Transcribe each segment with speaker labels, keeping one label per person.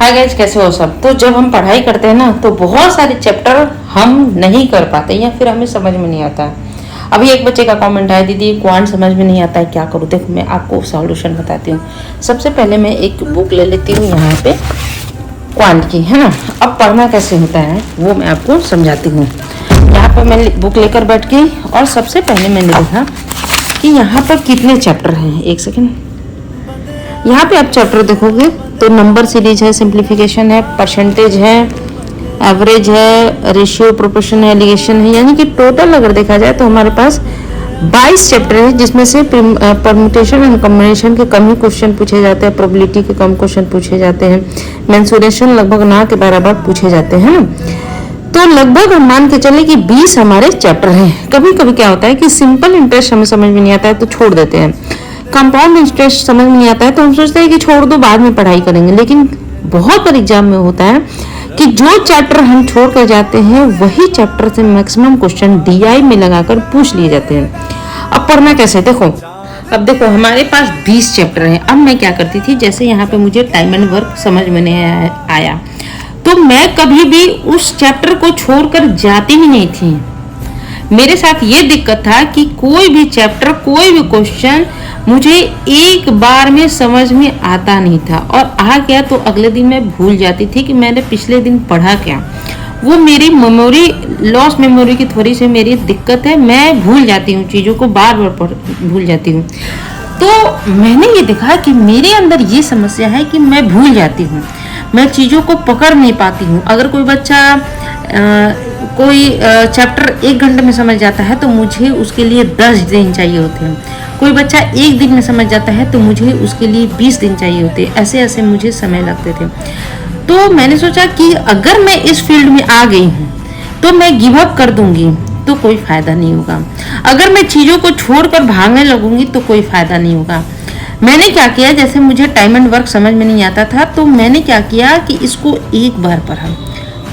Speaker 1: Hi guys, कैसे हो सब। तो जब हम पढ़ाई करते हैं ना तो बहुत सारे चैप्टर हम नहीं कर पाते या फिर हमें समझ में नहीं आता है। अभी एक बच्चे का कमेंट आया, दीदी क्वांट समझ में नहीं आता है, क्या करूँ। देखो मैं आपको सॉल्यूशन बताती हूँ। सबसे पहले मैं एक बुक ले लेती हूँ यहाँ पे क्वांट की, है ना। अब पढ़ना कैसे होता है वो मैं आपको समझाती हूँ। यहाँ पर मैं बुक लेकर बैठ गई और सबसे पहले मैंने देखा कि यहाँ पर कितने चैप्टर हैं। एक सेकेंड, यहाँ पे आप चैप्टर देखोगे तो नंबर सीरीज है, सिंप्लीफिकेशन है, परसेंटेज है, एवरेज है, रेशियो, प्रोपोर्शन, एलिगेशन है। यानी कि टोटल अगर देखा जाए तो हमारे पास 22 चैप्टर है, जिसमें से परम्यूटेशन एंड कॉम्बिनेशन के कम ही क्वेश्चन पूछे जाते हैं, प्रोबेबिलिटी के कम क्वेश्चन पूछे जाते हैं, मेंसुरेशन लगभग ना के बराबर पूछे जाते हैं ना। तो लगभग हम मान के चले कि 20 हमारे चैप्टर हैं। कभी कभी क्या होता है कि सिंपल इंटरेस्ट हमें समझ में नहीं आता है तो छोड़ देते हैं, कंपाउंड इंटरेस्ट समझ में नहीं आता है तो हम सोचते हैं कि छोड़ दो, बाद में पढ़ाई करेंगे। लेकिन बहुत बार एग्जाम में होता है कि जो चैप्टर हम छोड़ कर जाते हैं वही चैप्टर से मैक्सिमम क्वेश्चन डीआई में लगाकर पूछ लिए जाते हैं। अब पढ़ना कैसे, देखो। अब देखो हमारे पास 20 चैप्टर हैं। अब मैं क्या करती थी, जैसे यहाँ पे मुझे टाइम एंड वर्क समझ में नहीं आया तो मैं कभी भी उस चैप्टर को छोड़कर जाती ही नहीं थी। मेरे साथ ये दिक्कत था कि कोई भी चैप्टर, कोई भी क्वेश्चन मुझे एक बार में समझ में आता नहीं था, और आ गया तो अगले दिन मैं भूल जाती थी कि मैंने पिछले दिन पढ़ा क्या। वो मेरी मेमोरी लॉस, मेमोरी की थोड़ी सी मेरी दिक्कत है। मैं भूल जाती हूँ चीज़ों को, बार बार भूल जाती हूँ। तो मैंने ये देखा कि मेरे अंदर ये समस्या है कि मैं भूल जाती हूँ, मैं चीज़ों को पकड़ नहीं पाती हूँ। अगर कोई बच्चा कोई चैप्टर 1 घंटे में समझ जाता है तो मुझे उसके लिए 10 दिन चाहिए होते हैं। कोई बच्चा 1 दिन में समझ जाता है तो मुझे उसके लिए 20 दिन चाहिए होते हैं। ऐसे ऐसे मुझे समय लगते थे। तो मैंने सोचा कि अगर मैं इस फील्ड में आ गई हूँ तो मैं गिव अप कर दूंगी तो कोई फ़ायदा नहीं होगा। अगर मैं चीज़ों को छोड़कर भागने लगूंगी तो कोई फ़ायदा नहीं होगा। मैंने क्या किया, जैसे मुझे टाइम एंड वर्क समझ में नहीं आता था तो मैंने क्या किया कि इसको 1 बार पढ़ा,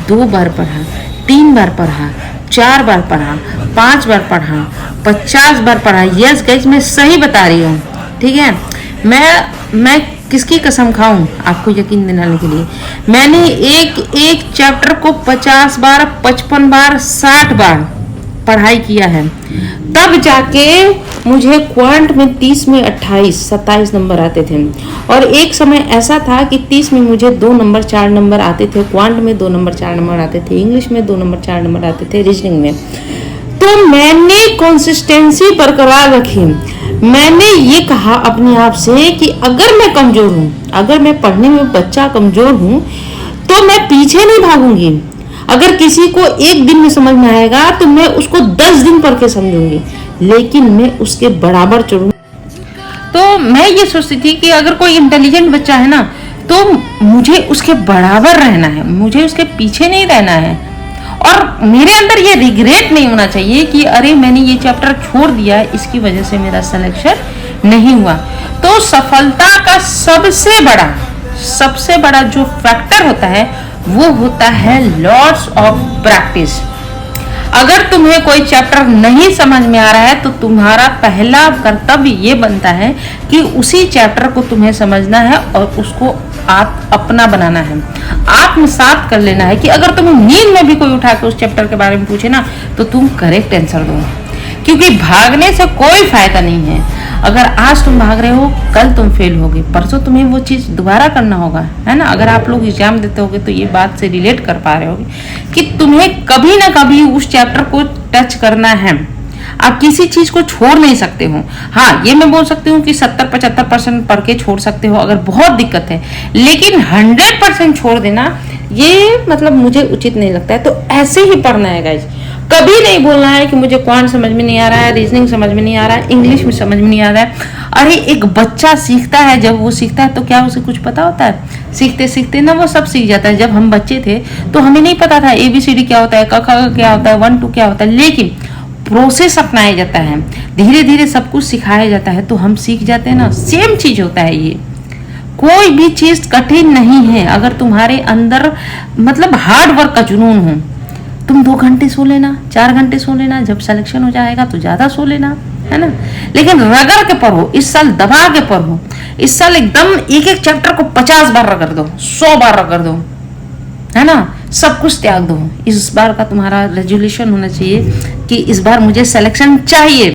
Speaker 1: 2 बार पढ़ा, 3 बार पढ़ा, 4 बार पढ़ा, 5 बार पढ़ा, 50 बार पढ़ा। यस गाइस, मैं सही बता रही हूँ, ठीक है। मैं किसकी कसम खाऊं आपको यकीन दिलाने के लिए। मैंने एक चैप्टर को 50 बार, 55 बार, 60 बार पढ़ाई किया है, तब जाके मुझे क्वांट में 30 में 28, 27 नंबर आते थे। और एक समय ऐसा था कि 30 में मुझे 2 नंबर 4 नंबर आते थे, क्वांट में 2 नंबर 4 नंबर आते थे, इंग्लिश में 2 नंबर 4 नंबर आते थे, रीजनिंग में। तो मैंने कंसिस्टेंसी बरकरार रखी। मैंने ये कहा अपने आप से कि अगर मैं कमजोर हूँ, अगर मैं पढ़ने में बच्चा कमजोर हूँ तो मैं पीछे नहीं भागूंगी। अगर किसी को 1 दिन में समझ में आएगा तो मैं उसको 10 दिन पढ़ के समझूंगी, लेकिन मैं उसके बराबर चढ़ूंगी। तो मैं ये सोचती थी कि अगर कोई इंटेलिजेंट बच्चा है ना तो मुझे उसके बराबर रहना है, मुझे उसके पीछे नहीं रहना है। और मेरे अंदर ये रिग्रेट नहीं होना चाहिए कि अरे मैंने ये चैप्टर छोड़ दिया, इसकी वजह से मेरा सिलेक्शन नहीं हुआ। तो सफलता का सबसे बड़ा जो फैक्टर होता है वो होता है लॉट्स ऑफ प्रैक्टिस। अगर तुम्हें कोई चैप्टर नहीं समझ में आ रहा है तो तुम्हारा पहला कर्तव्य ये बनता है कि उसी चैप्टर को तुम्हें समझना है और उसको आप अपना बनाना है, आत्मसात कर लेना है। कि अगर तुम्हें नींद में भी कोई उठा के उस चैप्टर के बारे में पूछे ना तो तुम करेक्ट आंसर दो, क्योंकि भागने से कोई फायदा नहीं है। अगर आज तुम भाग रहे हो, कल तुम फेल होगे, परसों तुम्हें वो चीज़ दोबारा करना होगा, है ना। अगर आप लोग एग्जाम देते होगे तो ये बात से रिलेट कर पा रहे होगे कि तुम्हें कभी ना कभी उस चैप्टर को टच करना है। आप किसी चीज़ को छोड़ नहीं सकते हो। हाँ, ये मैं बोल सकती हूँ कि 70-75% पढ़ के छोड़ सकते हो अगर बहुत दिक्कत है, लेकिन 100% छोड़ देना ये मतलब मुझे उचित नहीं लगता है। तो ऐसे ही पढ़ना है गाइज। कभी नहीं बोलना है कि मुझे क्वांट समझ में नहीं आ रहा है, रीजनिंग समझ में नहीं आ रहा है, इंग्लिश में समझ में नहीं आ रहा है। अरे एक बच्चा सीखता है, जब वो सीखता है तो क्या उसे कुछ पता होता है? सीखते सीखते ना वो सब सीख जाता है। जब हम बच्चे थे तो हमें नहीं पता था ABCD क्या होता है, क ख क्या होता है, 1 2 क्या होता है, लेकिन प्रोसेस अपनाया जाता है, धीरे धीरे सब कुछ सिखाया जाता है तो हम सीख जाते हैं ना। सेम चीज होता है ये, कोई भी चीज कठिन नहीं है। अगर तुम्हारे अंदर मतलब हार्ड वर्क का जुनून हो, तुम 2 घंटे सो लेना, 4 घंटे सो लेना, जब सिलेक्शन हो जाएगा तो ज्यादा सो लेना, है ना। लेकिन रगड़ के पढ़ो, इस साल दबा के पढ़ो, इस साल एकदम एक एक चैप्टर को 50 बार रगड़ दो, 100 बार रगड़ दो, है ना। सब कुछ त्याग दो। इस बार का तुम्हारा रेजोल्यूशन होना चाहिए कि इस बार मुझे सिलेक्शन चाहिए।